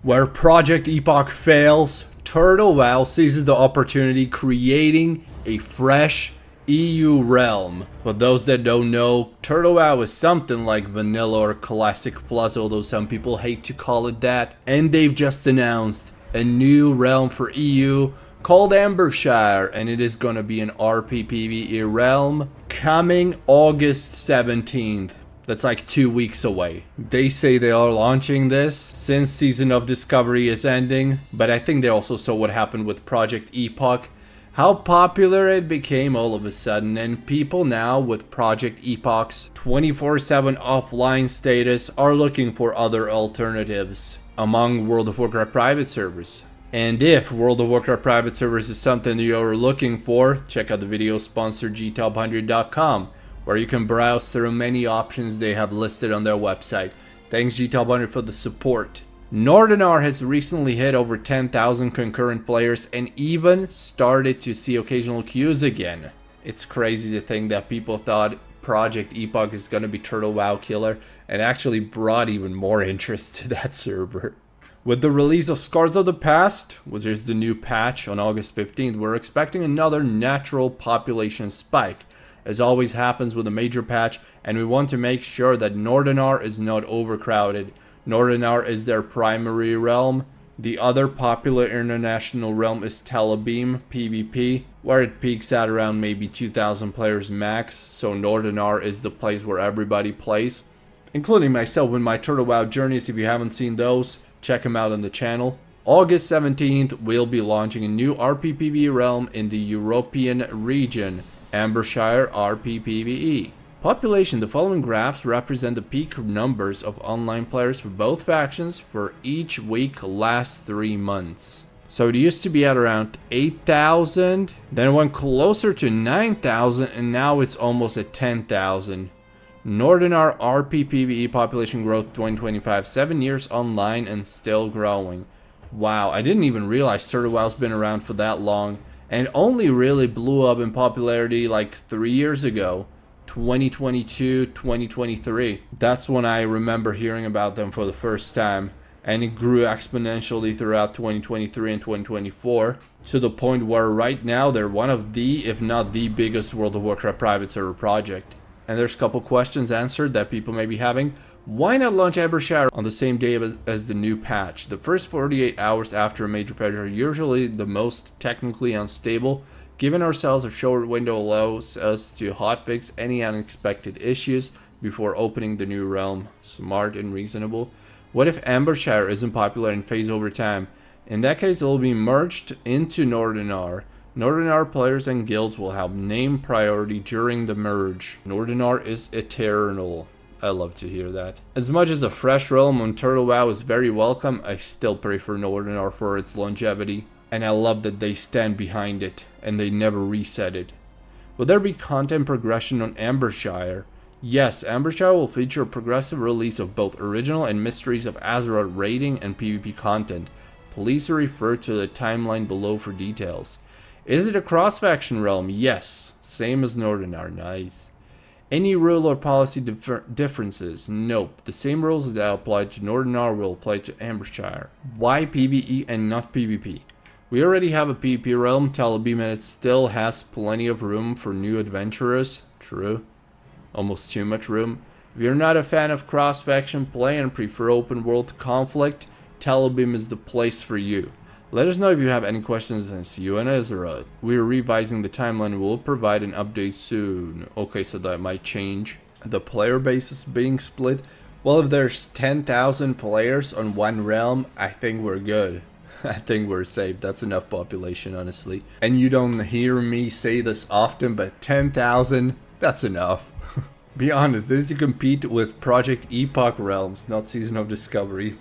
Where Project Epoch fails, Turtle WoW seizes the opportunity, creating a fresh EU realm. For those that don't know, Turtle WoW is something like Vanilla or Classic Plus, although some people hate to call it that. And they've just announced a new realm for EU called Ambershire, and it is gonna be an RP/PvE realm coming August 17th. That's like 2 weeks away. They say they are launching this since Season of Discovery is ending, but I think they also saw what happened with Project Epoch, how popular it became all of a sudden, and people now with Project Epoch's 24/7 offline status are looking for other alternatives among World of Warcraft private servers. And if World of Warcraft private servers is something you're looking for, check out the video sponsor gtop100.com, where you can browse through many options they have listed on their website. Thanks gtop100 for the support. Northernar has recently hit over 10,000 concurrent players and even started to see occasional queues again. It's crazy to think that people thought Project Epoch is going to be Turtle WoW killer and actually brought even more interest to that server. With the release of Scars of the Past, which is the new patch on August 15th, we're expecting another natural population spike, as always happens with a major patch, and we want to make sure that Northernar is not overcrowded. Northernar is their primary realm. The other popular international realm is Telebeam PvP, where it peaks at around maybe 2,000 players max, so Northernar is the place where everybody plays, including myself in my Turtle WoW journeys. If you haven't seen those, check them out on the channel. August 17th, we'll be launching a new RP/PvE realm in the European region, Ambershire RP/PvE. Population: the following graphs represent the peak numbers of online players for both factions for each week last 3 months. So it used to be at around 8,000, then it went closer to 9,000, and now it's almost at 10,000. Northernar RP/PvE population growth 2025, 7 years online and still growing. Wow, I didn't even realize Turtle WoW's been around for that long, and only really blew up in popularity like 3 years ago, 2022, 2023. That's when I remember hearing about them for the first time, and it grew exponentially throughout 2023 and 2024 to the point where right now they're one of the, if not the biggest World of Warcraft private server project. And there's a couple questions answered that people may be having. Why not launch Ambershire on the same day as the new patch? The first 48 hours after a major patch are usually the most technically unstable. Giving ourselves a short window allows us to hotfix any unexpected issues before opening the new realm. Smart and reasonable. What if Ambershire isn't popular and fades over time? In that case, it will be merged into Northernar. Northernar players and guilds will have name priority during the merge. Northernar is eternal. I love to hear that. As much as a fresh realm on Turtle WoW is very welcome, I still prefer Northernar for its longevity. And I love that they stand behind it and they never reset it. Will there be content progression on Ambershire? Yes, Ambershire will feature a progressive release of both original and Mysteries of Azeroth raiding and PvP content. Please refer to the timeline below for details. Is it a cross-faction realm? Yes. Same as Northernar. Nice. Any rule or policy differences? Nope. The same rules that apply to Northernar will apply to Ambershire. Why PvE and not PvP? We already have a PvP realm, Telebeam, and it still has plenty of room for new adventurers. True. Almost too much room. If you're not a fan of cross-faction play and prefer open world conflict, Telebeam is the place for you. Let us know if you have any questions, and see you in Azeroth. We're revising the timeline and we'll provide an update soon. Okay, so that might change. The player base is being split. Well, if there's 10,000 players on one realm, I think we're good. I think we're safe. That's enough population, honestly. And you don't hear me say this often, but 10,000, that's enough. Be honest, this is to compete with Project Epoch realms, not Season of Discovery.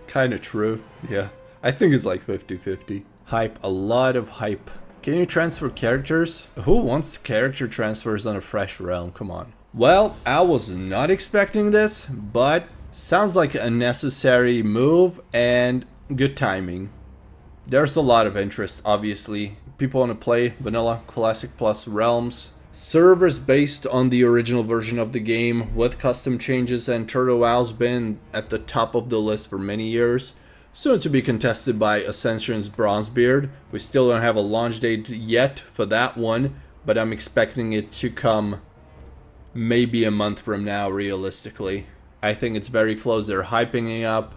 Kinda true, yeah. I think it's like 50-50. Hype, a lot of hype. Can you transfer characters? Who wants character transfers on a fresh realm? Come on. Well, I was not expecting this, but sounds like a necessary move and good timing. There's a lot of interest, obviously. People want to play Vanilla, Classic Plus realms. Servers based on the original version of the game with custom changes, and Turtle WoW's been at the top of the list for many years. soon to be contested by Ascension's Bronzebeard. We still don't have a launch date yet for that one, but I'm expecting it to come maybe a month from now, realistically. I think it's very close. They're hyping it up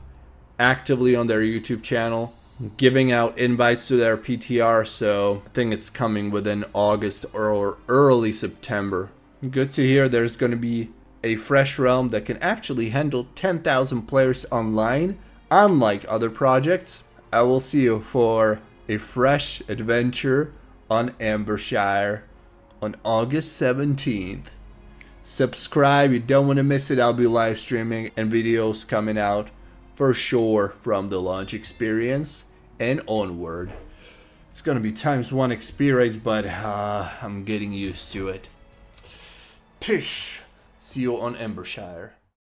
actively on their YouTube channel, giving out invites to their PTR, so I think it's coming within August or early September. Good to hear there's going to be a fresh realm that can actually handle 10,000 players online, unlike other projects. I will see you for a fresh adventure on Ambershire on August 17th. Subscribe, you don't want to miss it. I'll be live streaming and videos coming out for sure from the launch experience and onward. It's gonna be ×1 experience, but I'm getting used to it. Tish, see you on Ambershire.